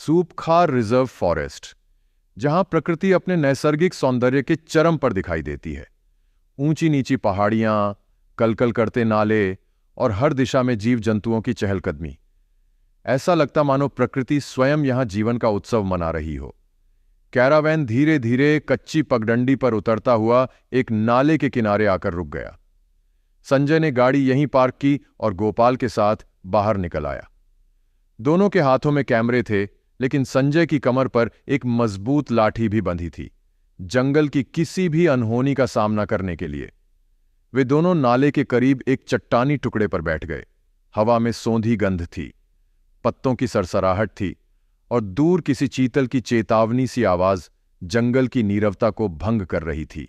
Supkhar reserve forest, जहां प्रकृति अपने नैसर्गिक सौंदर्य के चरम पर दिखाई देती है। ऊंची नीची पहाड़ियां, कलकल करते नाले और हर दिशा में जीव जंतुओं की चहलकदमी। ऐसा लगता मानो प्रकृति स्वयं यहां जीवन का उत्सव मना रही हो। कैरावैन धीरे धीरे कच्ची पगडंडी पर उतरता हुआ एक नाले के किनारे आकर रुक गया। संजय ने गाड़ी यहीं पार्क की और गोपाल के साथ बाहर निकल आया। दोनों के हाथों में कैमरे थे, लेकिन संजय की कमर पर एक मजबूत लाठी भी बंधी थी, जंगल की किसी भी अनहोनी का सामना करने के लिए। वे दोनों नाले के करीब एक चट्टानी टुकड़े पर बैठ गए। हवा में सोंधी गंध थी, पत्तों की सरसराहट थी और दूर किसी चीतल की चेतावनी सी आवाज जंगल की नीरवता को भंग कर रही थी।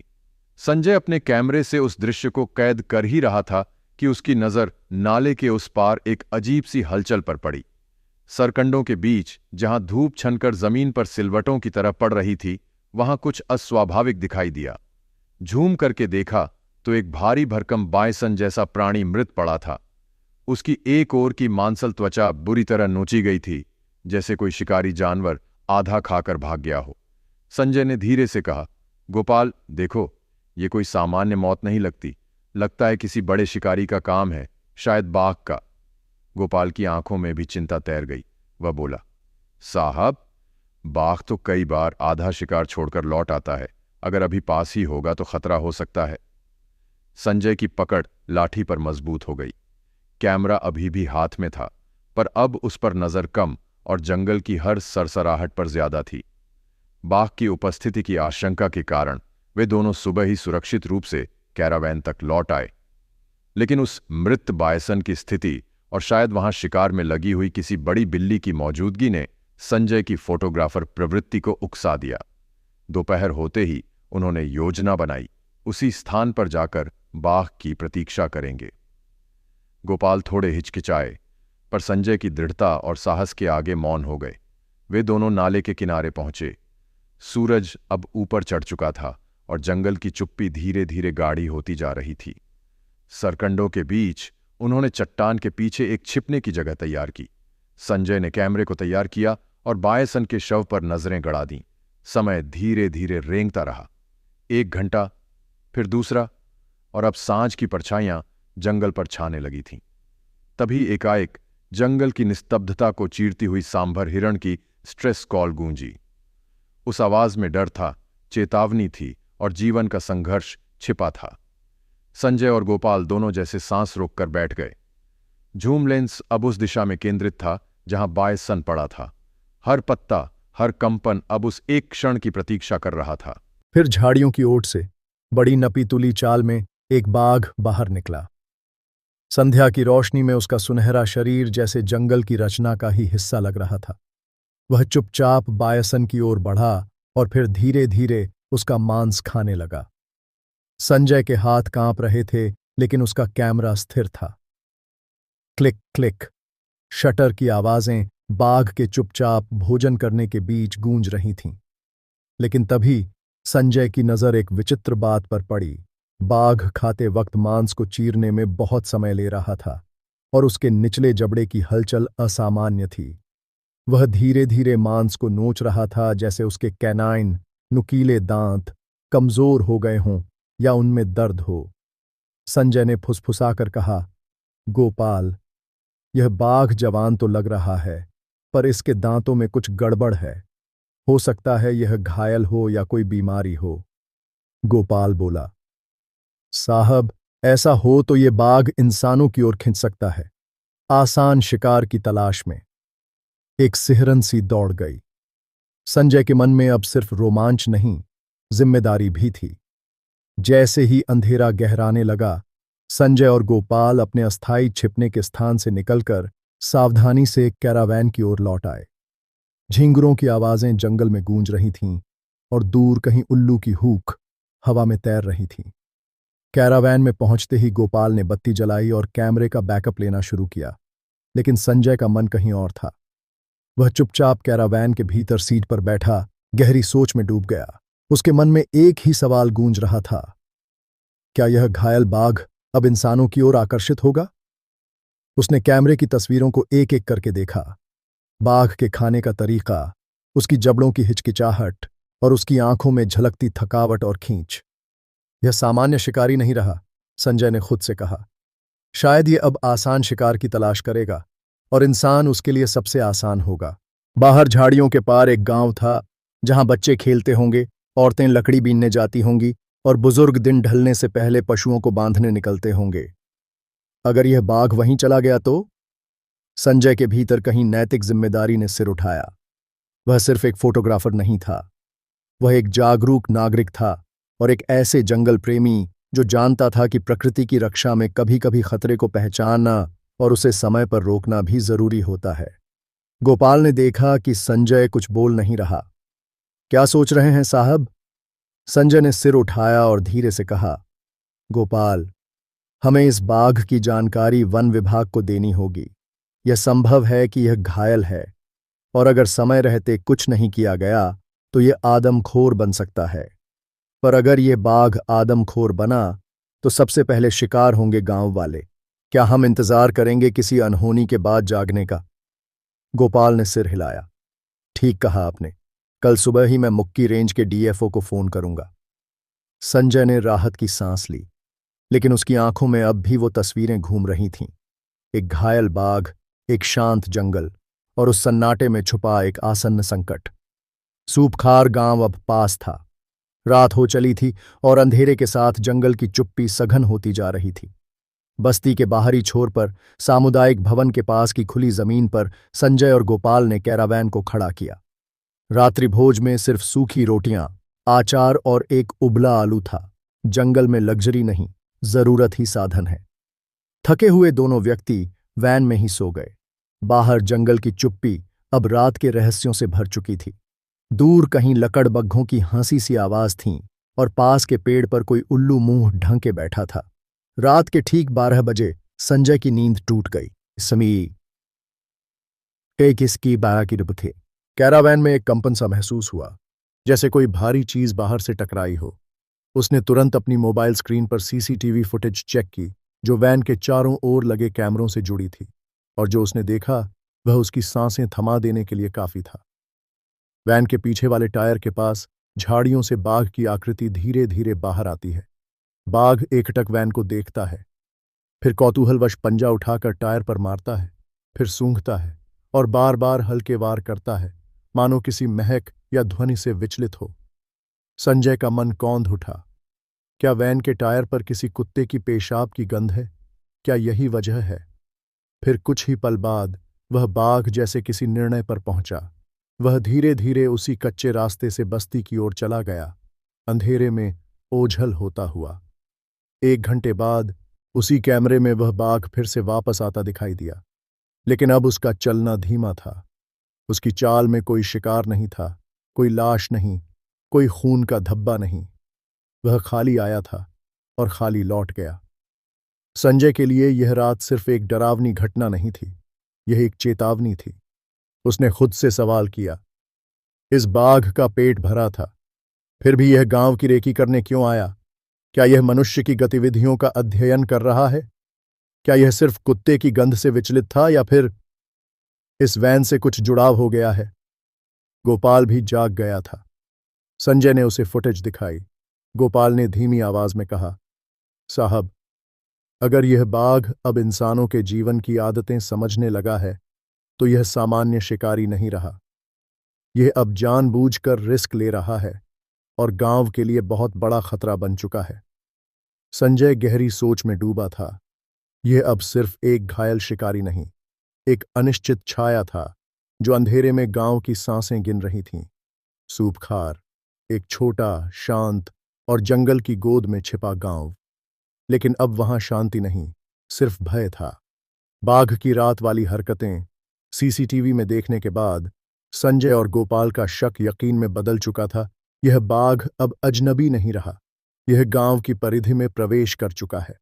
संजय अपने कैमरे से उस दृश्य को कैद कर ही रहा था कि उसकी नजर नाले के उस पार एक अजीब सी हलचल पर पड़ी। सरकंडों के बीच, जहां धूप छनकर जमीन पर सिलवटों की तरह पड़ रही थी, वहां कुछ अस्वाभाविक दिखाई दिया। झूम करके देखा तो एक भारी भरकम बायसन जैसा प्राणी मृत पड़ा था। उसकी एक ओर की मांसल त्वचा बुरी तरह नोची गई थी, जैसे कोई शिकारी जानवर आधा खाकर भाग गया हो। संजय ने धीरे से कहा, गोपाल देखो, ये कोई सामान्य मौत नहीं लगती। लगता है किसी बड़े शिकारी का काम है, शायद बाघ का। गोपाल की आंखों में भी चिंता तैर गई। वह बोला, साहब, बाघ तो कई बार आधा शिकार छोड़कर लौट आता है। अगर अभी पास ही होगा तो खतरा हो सकता है। संजय की पकड़ लाठी पर मजबूत हो गई। कैमरा अभी भी हाथ में था, पर अब उस पर नजर कम और जंगल की हर सरसराहट पर ज्यादा थी। बाघ की उपस्थिति की आशंका के कारण वे दोनों सुबह ही सुरक्षित रूप से कैरावैन तक लौट आए। लेकिन उस मृत बायसन की स्थिति और शायद वहां शिकार में लगी हुई किसी बड़ी बिल्ली की मौजूदगी ने संजय की फोटोग्राफर प्रवृत्ति को उकसा दिया। दोपहर होते ही उन्होंने योजना बनाई, उसी स्थान पर जाकर बाघ की प्रतीक्षा करेंगे। गोपाल थोड़े हिचकिचाए, पर संजय की दृढ़ता और साहस के आगे मौन हो गए। वे दोनों नाले के किनारे पहुंचे। सूरज अब ऊपर चढ़ चुका था और जंगल की चुप्पी धीरे धीरे गाढ़ी होती जा रही थी। सरकंडों के बीच उन्होंने चट्टान के पीछे एक छिपने की जगह तैयार की। संजय ने कैमरे को तैयार किया और बायसन के शव पर नजरें गड़ा दीं। समय धीरे धीरे रेंगता रहा। 1 घंटा, फिर दूसरा, और अब सांझ की परछाइयां जंगल पर छाने लगी थीं। तभी एकाएक जंगल की निस्तब्धता को चीरती हुई सांभर हिरण की स्ट्रेस कॉल गूंजी। उस आवाज में डर था, चेतावनी थी और जीवन का संघर्ष छिपा था। संजय और गोपाल दोनों जैसे सांस रोककर बैठ गए। झूम लेंस अब उस दिशा में केंद्रित था जहां बायसन पड़ा था। हर पत्ता, हर कंपन अब उस एक क्षण की प्रतीक्षा कर रहा था। फिर झाड़ियों की ओट से बड़ी नपी तुली चाल में एक बाघ बाहर निकला। संध्या की रोशनी में उसका सुनहरा शरीर जैसे जंगल की रचना का ही हिस्सा लग रहा था। वह चुपचाप बायसन की ओर बढ़ा और फिर धीरे धीरे उसका मांस खाने लगा। संजय के हाथ कांप रहे थे, लेकिन उसका कैमरा स्थिर था। क्लिक क्लिक, शटर की आवाजें बाघ के चुपचाप भोजन करने के बीच गूंज रही थीं। लेकिन तभी संजय की नजर एक विचित्र बात पर पड़ी। बाघ खाते वक्त मांस को चीरने में बहुत समय ले रहा था और उसके निचले जबड़े की हलचल असामान्य थी। वह धीरे धीरे मांस को नोच रहा था, जैसे उसके कैनाइन, नुकीले दांत कमजोर हो गए हों या उनमें दर्द हो। संजय ने फुसफुसाकर कहा, गोपाल, यह बाघ जवान तो लग रहा है, पर इसके दांतों में कुछ गड़बड़ है। हो सकता है यह घायल हो या कोई बीमारी हो। गोपाल बोला, साहब, ऐसा हो तो ये बाघ इंसानों की ओर खिंच सकता है, आसान शिकार की तलाश में। एक सिहरन सी दौड़ गई। संजय के मन में अब सिर्फ रोमांच नहीं, जिम्मेदारी भी थी। जैसे ही अंधेरा गहराने लगा, संजय और गोपाल अपने अस्थायी छिपने के स्थान से निकलकर सावधानी से कैरावैन की ओर लौट आए। झींगुरों की आवाजें जंगल में गूंज रही थीं और दूर कहीं उल्लू की हूक हवा में तैर रही थी। कैरावैन में पहुंचते ही गोपाल ने बत्ती जलाई और कैमरे का बैकअप लेना शुरू किया, लेकिन संजय का मन कहीं और था। वह चुपचाप कैरावैन के भीतर सीट पर बैठा गहरी सोच में डूब गया। उसके मन में एक ही सवाल गूंज रहा था, क्या यह घायल बाघ अब इंसानों की ओर आकर्षित होगा? उसने कैमरे की तस्वीरों को एक एक करके देखा। बाघ के खाने का तरीका, उसकी जबड़ों की हिचकिचाहट और उसकी आंखों में झलकती थकावट और खींच। यह सामान्य शिकारी नहीं रहा, संजय ने खुद से कहा। शायद ये अब आसान शिकार की तलाश करेगा और इंसान उसके लिए सबसे आसान होगा। बाहर झाड़ियों के पार एक गांव था, जहां बच्चे खेलते होंगे, औरतें लकड़ी बीनने जाती होंगी और बुजुर्ग दिन ढलने से पहले पशुओं को बांधने निकलते होंगे। अगर यह बाघ वहीं चला गया तो? संजय के भीतर कहीं नैतिक जिम्मेदारी ने सिर उठाया। वह सिर्फ एक फोटोग्राफर नहीं था, वह एक जागरूक नागरिक था और एक ऐसे जंगल प्रेमी जो जानता था कि प्रकृति की रक्षा में कभी-कभी खतरे को पहचानना और उसे समय पर रोकना भी जरूरी होता है। गोपाल ने देखा कि संजय कुछ बोल नहीं रहा। क्या सोच रहे हैं साहब? संजय ने सिर उठाया और धीरे से कहा, गोपाल, हमें इस बाघ की जानकारी वन विभाग को देनी होगी। यह संभव है कि यह घायल है और अगर समय रहते कुछ नहीं किया गया तो यह आदमखोर बन सकता है। पर अगर यह बाघ आदमखोर बना तो सबसे पहले शिकार होंगे गांव वाले। क्या हम इंतजार करेंगे किसी अनहोनी के बाद जागने का? गोपाल ने सिर हिलाया। ठीक कहा आपने, कल सुबह ही मैं मुक्की रेंज के डीएफओ को फोन करूंगा। संजय ने राहत की सांस ली, लेकिन उसकी आंखों में अब भी वो तस्वीरें घूम रही थीं। एक घायल बाघ, एक शांत जंगल और उस सन्नाटे में छुपा एक आसन्न संकट। सूपखार गांव अब पास था। रात हो चली थी और अंधेरे के साथ जंगल की चुप्पी सघन होती जा रही थी। बस्ती के बाहरी छोर पर सामुदायिक भवन के पास की खुली जमीन पर संजय और गोपाल ने कैरावैन को खड़ा किया। रात्रि भोज में सिर्फ सूखी रोटियां, आचार और एक उबला आलू था। जंगल में लग्जरी नहीं, जरूरत ही साधन है। थके हुए दोनों व्यक्ति वैन में ही सो गए। बाहर जंगल की चुप्पी अब रात के रहस्यों से भर चुकी थी। दूर कहीं लकड़बग्घों की हंसी सी आवाज थी और पास के पेड़ पर कोई उल्लू मुंह ढंक के बैठा था। रात के ठीक 12 बजे संजय की नींद टूट गई। समी किसकी बाया की रब थे। कैरावैन में एक कंपन सा महसूस हुआ, जैसे कोई भारी चीज बाहर से टकराई हो। उसने तुरंत अपनी मोबाइल स्क्रीन पर सीसीटीवी फुटेज चेक की, जो वैन के चारों ओर लगे कैमरों से जुड़ी थी, और जो उसने देखा वह उसकी सांसें थमा देने के लिए काफी था। वैन के पीछे वाले टायर के पास झाड़ियों से बाघ की आकृति धीरे धीरे बाहर आती है। बाघ एकटक वैन को देखता है, फिर कौतूहलवश पंजा उठाकर टायर पर मारता है, फिर सूंघता है और बार बार हल्के वार करता है, मानो किसी महक या ध्वनि से विचलित हो। संजय का मन कौंध उठा। क्या वैन के टायर पर किसी कुत्ते की पेशाब की गंध है? क्या यही वजह है? फिर कुछ ही पल बाद वह बाघ जैसे किसी निर्णय पर पहुंचा। वह धीरे धीरे उसी कच्चे रास्ते से बस्ती की ओर चला गया, अंधेरे में ओझल होता हुआ। 1 घंटे बाद उसी कैमरे में वह बाघ फिर से वापस आता दिखाई दिया, लेकिन अब उसका चलना धीमा था। उसकी चाल में कोई शिकार नहीं था, कोई लाश नहीं, कोई खून का धब्बा नहीं। वह खाली आया था और खाली लौट गया। संजय के लिए यह रात सिर्फ एक डरावनी घटना नहीं थी, यह एक चेतावनी थी। उसने खुद से सवाल किया, इस बाघ का पेट भरा था, फिर भी यह गांव की रेकी करने क्यों आया? क्या यह मनुष्य की गतिविधियों का अध्ययन कर रहा है? क्या यह सिर्फ कुत्ते की गंध से विचलित था, या फिर इस वैन से कुछ जुड़ाव हो गया है? गोपाल भी जाग गया था। संजय ने उसे फुटेज दिखाई। गोपाल ने धीमी आवाज में कहा, साहब, अगर यह बाघ अब इंसानों के जीवन की आदतें समझने लगा है तो यह सामान्य शिकारी नहीं रहा। यह अब जानबूझकर रिस्क ले रहा है और गांव के लिए बहुत बड़ा खतरा बन चुका है। संजय गहरी सोच में डूबा था। यह अब सिर्फ एक घायल शिकारी नहीं, एक अनिश्चित छाया था जो अंधेरे में गांव की सांसें गिन रही थीं। सूपखार, एक छोटा, शांत और जंगल की गोद में छिपा गांव। लेकिन अब वहां शांति नहीं, सिर्फ भय था। बाघ की रात वाली हरकतें सीसीटीवी में देखने के बाद संजय और गोपाल का शक यकीन में बदल चुका था। यह बाघ अब अजनबी नहीं रहा, यह गांव की परिधि में प्रवेश कर चुका है।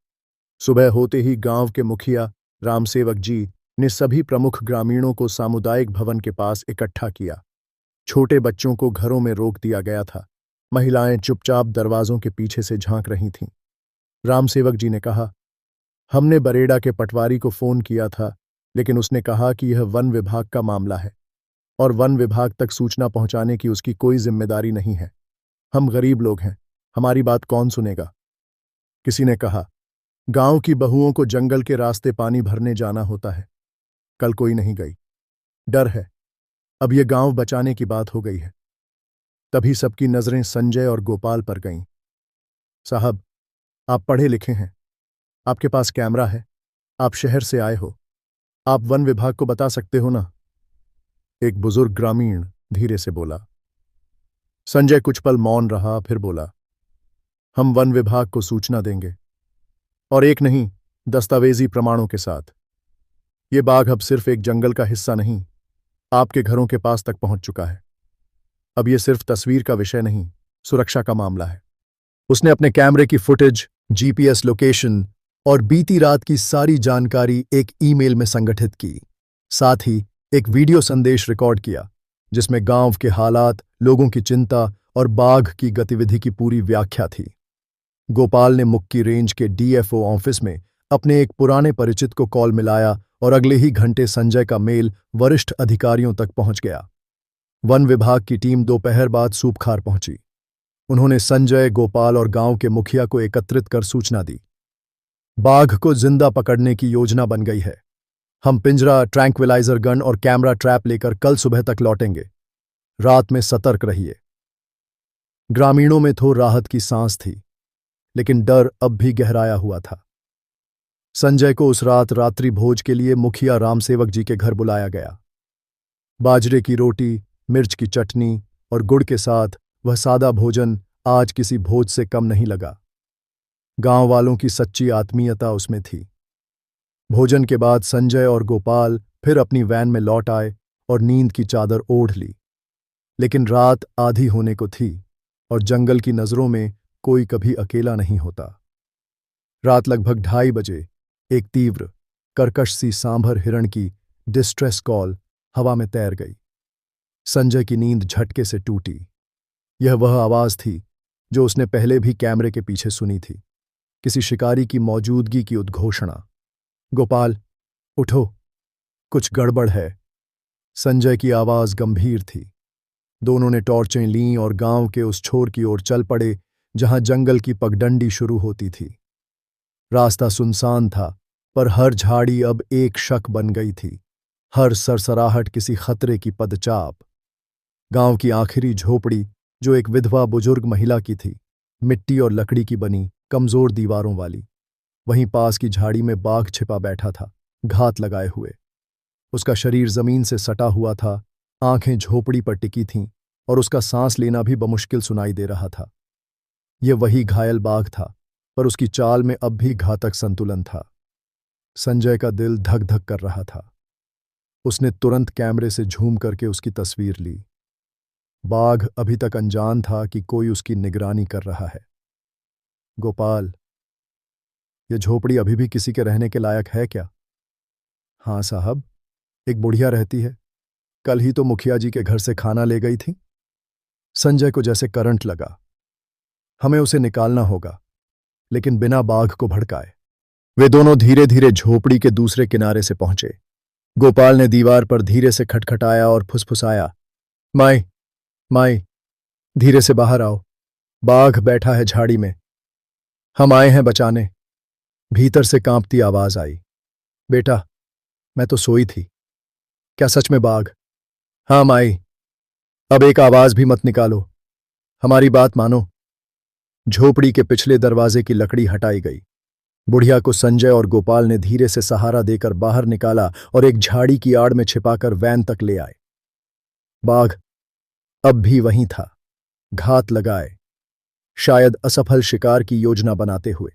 सुबह होते ही गांव के मुखिया रामसेवक जी ने सभी प्रमुख ग्रामीणों को सामुदायिक भवन के पास इकट्ठा किया। छोटे बच्चों को घरों में रोक दिया गया था। महिलाएं चुपचाप दरवाजों के पीछे से झांक रही थीं। रामसेवक जी ने कहा, हमने बरेड़ा के पटवारी को फोन किया था, लेकिन उसने कहा कि यह वन विभाग का मामला है। और वन विभाग तक सूचना पहुंचाने की उसकी कोई जिम्मेदारी नहीं है। हम गरीब लोग हैं, हमारी बात कौन सुनेगा? किसी ने कहा, गांव की बहुओं को जंगल के रास्ते पानी भरने जाना होता है। कल कोई नहीं गई। डर है। अब ये गांव बचाने की बात हो गई है। तभी सबकी नजरें संजय और गोपाल पर गईं। साहब, आप पढ़े लिखे हैं, आपके पास कैमरा है, आप शहर से आए हो, आप वन विभाग को बता सकते हो ना? एक बुजुर्ग ग्रामीण धीरे से बोला। संजय कुछ पल मौन रहा, फिर बोला, हम वन विभाग को सूचना देंगे, और एक नहीं, दस्तावेजी प्रमाणों के साथ। ये बाघ अब सिर्फ एक जंगल का हिस्सा नहीं, आपके घरों के पास तक पहुंच चुका है। अब ये सिर्फ तस्वीर का विषय नहीं, सुरक्षा का मामला है। उसने अपने कैमरे की फुटेज, जीपीएस लोकेशन और बीती रात की सारी जानकारी एक ईमेल में संगठित की। साथ ही एक वीडियो संदेश रिकॉर्ड किया, जिसमें गांव के हालात, लोगों की चिंता और बाघ की गतिविधि की पूरी व्याख्या थी। गोपाल ने मुक्की रेंज के डीएफओ ऑफिस में अपने एक पुराने परिचित को कॉल मिलाया और अगले ही घंटे संजय का मेल वरिष्ठ अधिकारियों तक पहुंच गया। वन विभाग की टीम दोपहर बाद सूपखार पहुंची। उन्होंने संजय, गोपाल और गांव के मुखिया को एकत्रित कर सूचना दी। बाघ को जिंदा पकड़ने की योजना बन गई है। हम पिंजरा, ट्रैंक्विलाइजर गन और कैमरा ट्रैप लेकर कल सुबह तक लौटेंगे। रात में सतर्क रहिए। ग्रामीणों में थोड़ी राहत की सांस थी, लेकिन डर अब भी गहराया हुआ था। संजय को उस रात रात्रि भोज के लिए मुखिया रामसेवक जी के घर बुलाया गया। बाजरे की रोटी, मिर्च की चटनी और गुड़ के साथ वह सादा भोजन आज किसी भोज से कम नहीं लगा। गांव वालों की सच्ची आत्मीयता उसमें थी। भोजन के बाद संजय और गोपाल फिर अपनी वैन में लौट आए और नींद की चादर ओढ़ ली। लेकिन रात आधी होने को थी और जंगल की नजरों में कोई कभी अकेला नहीं होता। रात लगभग 2:30 बजे एक तीव्र, कर्कश सी सांभर हिरण की डिस्ट्रेस कॉल हवा में तैर गई। संजय की नींद झटके से टूटी। यह वह आवाज थी जो उसने पहले भी कैमरे के पीछे सुनी थी, किसी शिकारी की मौजूदगी की उद्घोषणा। गोपाल, उठो, कुछ गड़बड़ है। संजय की आवाज गंभीर थी। दोनों ने टॉर्चें लीं और गांव के उस छोर की ओर चल पड़े जहां जंगल की पगडंडी शुरू होती थी। रास्ता सुनसान था, पर हर झाड़ी अब एक शक बन गई थी, हर सरसराहट किसी खतरे की पदचाप। गांव की आखिरी झोपड़ी, जो एक विधवा बुजुर्ग महिला की थी, मिट्टी और लकड़ी की बनी, कमजोर दीवारों वाली। वहीं पास की झाड़ी में बाघ छिपा बैठा था, घात लगाए हुए। उसका शरीर जमीन से सटा हुआ था, आंखें झोपड़ी पर टिकी थीं और उसका सांस लेना भी बमुश्किल सुनाई दे रहा था। यह वही घायल बाघ था, पर उसकी चाल में अब भी घातक संतुलन था। संजय का दिल धक धक कर रहा था। उसने तुरंत कैमरे से झूम करके उसकी तस्वीर ली। बाघ अभी तक अनजान था कि कोई उसकी निगरानी कर रहा है। गोपाल, यह झोपड़ी अभी भी किसी के रहने के लायक है क्या? हाँ साहब, एक बुढ़िया रहती है, कल ही तो मुखिया जी के घर से खाना ले गई थी। संजय को जैसे करंट लगा। हमें उसे निकालना होगा, लेकिन बिना बाघ को भड़काए। वे दोनों धीरे धीरे झोपड़ी के दूसरे किनारे से पहुंचे। गोपाल ने दीवार पर धीरे से खटखटाया और फुसफुसाया, माई, माई, धीरे से बाहर आओ, बाघ बैठा है झाड़ी में, हम आए हैं बचाने। भीतर से कांपती आवाज आई, बेटा, मैं तो सोई थी। क्या सच में बाघ? हाँ माई, अब एक आवाज भी मत निकालो, हमारी बात मानो। झोपड़ी के पिछले दरवाजे की लकड़ी हटाई गई। बुढ़िया को संजय और गोपाल ने धीरे से सहारा देकर बाहर निकाला और एक झाड़ी की आड़ में छिपाकर वैन तक ले आए। बाघ अब भी वहीं था, घात लगाए, शायद असफल शिकार की योजना बनाते हुए।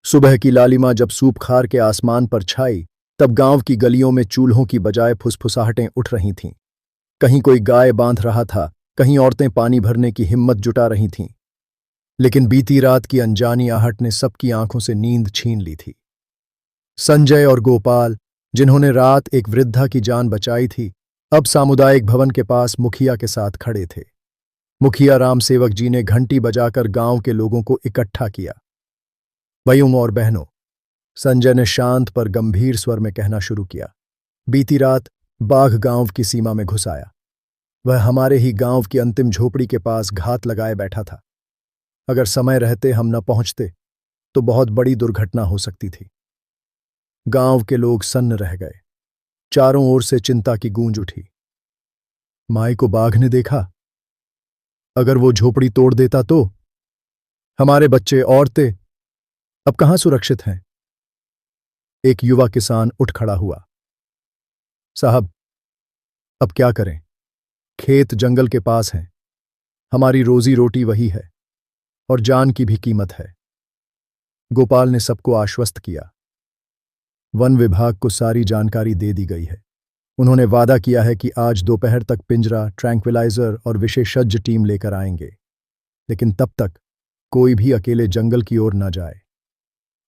सुबह की लालिमा जब सूपखार के आसमान पर छाई, तब गांव की गलियों में चूल्हों की बजाय फुसफुसाहटें उठ रही थीं। कहीं कोई गाय बांध रहा था, कहीं औरतें पानी भरने की हिम्मत जुटा रही थीं। लेकिन बीती रात की अनजानी आहट ने सबकी आंखों से नींद छीन ली थी। संजय और गोपाल, जिन्होंने रात एक वृद्धा की जान बचाई थी, अब सामुदायिक भवन के पास मुखिया के साथ खड़े थे। मुखिया रामसेवक जी ने घंटी बजाकर गांव के लोगों को इकट्ठा किया। भाइयों और बहनों, संजय ने शांत पर गंभीर स्वर में कहना शुरू किया, बीती रात बाघ गांव की सीमा में घुस आया। वह हमारे ही गांव की अंतिम झोपड़ी के पास घात लगाए बैठा था। अगर समय रहते हम न पहुंचते तो बहुत बड़ी दुर्घटना हो सकती थी। गांव के लोग सन्न रह गए। चारों ओर से चिंता की गूंज उठी। माई को बाघ ने देखा। अगर वो झोपड़ी तोड़ देता तो हमारे बच्चे, औरतें अब कहां सुरक्षित हैं? एक युवा किसान उठ खड़ा हुआ। साहब, अब क्या करें? खेत जंगल के पास हैं। हमारी रोजी रोटी वही है और जान की भी कीमत है। गोपाल ने सबको आश्वस्त किया। वन विभाग को सारी जानकारी दे दी गई है। उन्होंने वादा किया है कि आज दोपहर तक पिंजरा, ट्रैंक्विलाइजर और विशेषज्ञ टीम लेकर आएंगे। लेकिन तब तक कोई भी अकेले जंगल की ओर न जाए।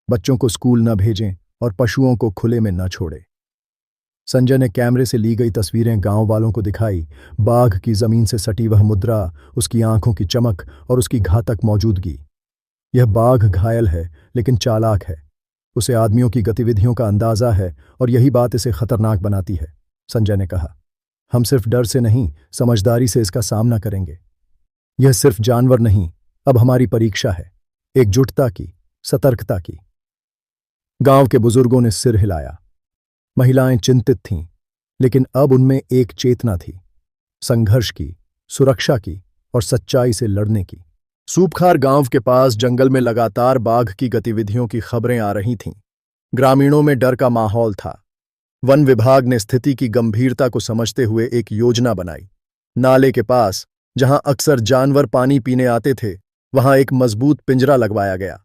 बच्चों को स्कूल न भेजें और पशुओं को खुले में न छोड़े। संजय ने कैमरे से ली गई तस्वीरें गांव वालों को दिखाई। बाघ की जमीन से सटी वह मुद्रा, उसकी आंखों की चमक और उसकी घातक मौजूदगी। यह बाघ घायल है लेकिन चालाक है। उसे आदमियों की गतिविधियों का अंदाजा है और यही बात इसे खतरनाक बनाती है, संजय ने कहा। हम सिर्फ डर से नहीं, समझदारी से इसका सामना करेंगे। यह सिर्फ जानवर नहीं, अब हमारी परीक्षा है, एकजुटता की, सतर्कता की। गांव के बुजुर्गों ने सिर हिलाया। महिलाएं चिंतित थीं, लेकिन अब उनमें एक चेतना थी, संघर्ष की, सुरक्षा की और सच्चाई से लड़ने की। सूपखार गांव के पास जंगल में लगातार बाघ की गतिविधियों की खबरें आ रही थीं। ग्रामीणों में डर का माहौल था। वन विभाग ने स्थिति की गंभीरता को समझते हुए एक योजना बनाई। नाले के पास, जहां अक्सर जानवर पानी पीने आते थे, वहां एक मजबूत पिंजरा लगवाया गया।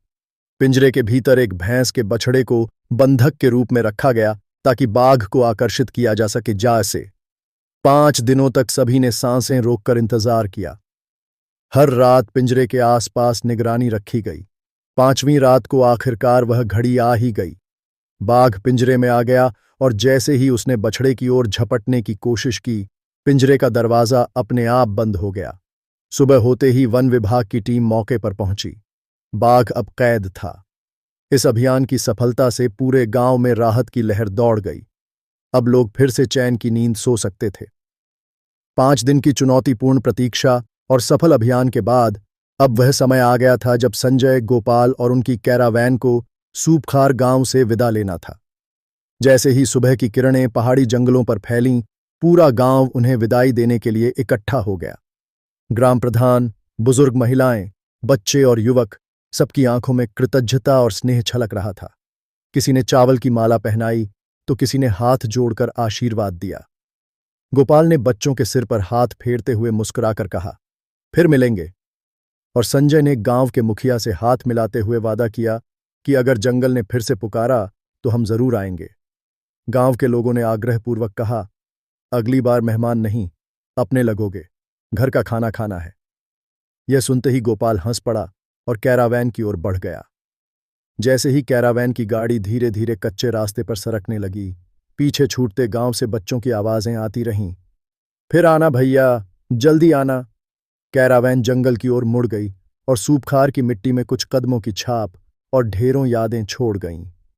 पिंजरे के भीतर एक भैंस के बछड़े को बंधक के रूप में रखा गया ताकि बाघ को आकर्षित किया जा सके। 5 दिनों तक सभी ने सांसें रोककर इंतजार किया। हर रात पिंजरे के आसपास निगरानी रखी गई। 5वीं रात को आखिरकार वह घड़ी आ ही गई। बाघ पिंजरे में आ गया और जैसे ही उसने बछड़े की ओर झपटने की कोशिश की, पिंजरे का दरवाजा अपने आप बंद हो गया। सुबह होते ही वन विभाग की टीम मौके पर पहुंची। बाघ अब कैद था। इस अभियान की सफलता से पूरे गांव में राहत की लहर दौड़ गई। अब लोग फिर से चैन की नींद सो सकते थे। 5 दिन की चुनौतीपूर्ण प्रतीक्षा और सफल अभियान के बाद अब वह समय आ गया था जब संजय, गोपाल और उनकी कैरावैन को सूपखार गांव से विदा लेना था। जैसे ही सुबह की किरणें पहाड़ी जंगलों पर फैलीं, पूरा गांव उन्हें विदाई देने के लिए इकट्ठा हो गया। ग्राम प्रधान, बुजुर्ग महिलाएं, बच्चे और युवक, सबकी आंखों में कृतज्ञता और स्नेह छलक रहा था। किसी ने चावल की माला पहनाई तो किसी ने हाथ जोड़कर आशीर्वाद दिया। गोपाल ने बच्चों के सिर पर हाथ फेरते हुए मुस्कुराकर कहा, फिर मिलेंगे। और संजय ने गांव के मुखिया से हाथ मिलाते हुए वादा किया कि अगर जंगल ने फिर से पुकारा तो हम जरूर आएंगे। गांव के लोगों ने आग्रहपूर्वक कहा, अगली बार मेहमान नहीं, अपने लगोगे, घर का खाना खाना है। यह सुनते ही गोपाल हंस पड़ा और कैरावैन की ओर बढ़ गया। जैसे ही कैरावैन की गाड़ी धीरे धीरे कच्चे रास्ते पर सरकने लगी, पीछे छूटते गांव से बच्चों की आवाजें आती रहीं, फिर आना भैया, जल्दी आना। कैरावैन जंगल की ओर मुड़ गई और सूपखार की मिट्टी में कुछ कदमों की छाप और ढेरों यादें छोड़ गईं।